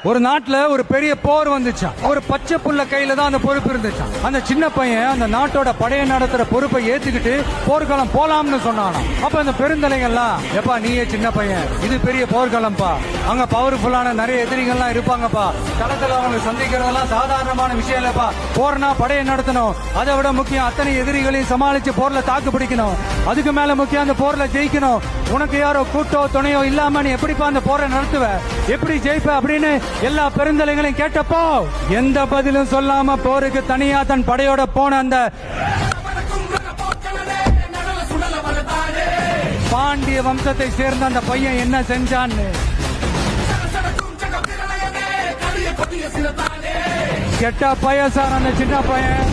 ஒரு நாட்டுல ஒரு பெரிய போர் வந்துச்சான். ஒரு பச்சை புள்ள கையில தான் அந்த பொறுப்பு இருந்துச்சான். அந்த சின்ன பையன் அந்த நாட்டோட படையை நடத்துற பொறுப்பை ஏத்துக்கிட்டு போர்க்களம் போலாம்னு சொன்னானா. அப்ப அந்த பெருந்தலைகள்லாம், எப்பா நீயே சின்ன பையன், இது பெரிய போர்க்களம்பா, அங்க பவர்ஃபுல்லான நிறைய எதிரிகள்லாம் இருப்பாங்கப்பா, களத்துல அவங்க சந்திக்கிறதெல்லாம் சாதாரணமான விஷயம் இல்லப்பா, போர்னா படையை நடத்தணும், அதை விட முக்கியம் அத்தனை எதிரிகளையும் சமாளிச்சு போர்ல தாக்கு பிடிக்கணும், அதுக்கு மேல முக்கியம் அந்த போர்ல ஜெயிக்கணும், உனக்கு யாரோ கூட்டோ துணையோ இல்லாம நீ எப்படிப்பா அந்த போரை நடத்துவ, எப்படி ஜெயிப்ப அப்படின்னு எல்லா பெருந்தலைகளையும் கேட்டப்போ எந்த பதிலும் சொல்லாம போருக்கு தனியா தன் படையோட போன அந்த பாண்டிய வம்சத்தை சேர்ந்த அந்த பையன் என்ன செஞ்சான்னு கெட்ட பையன் சார் அந்த சின்ன பையன்.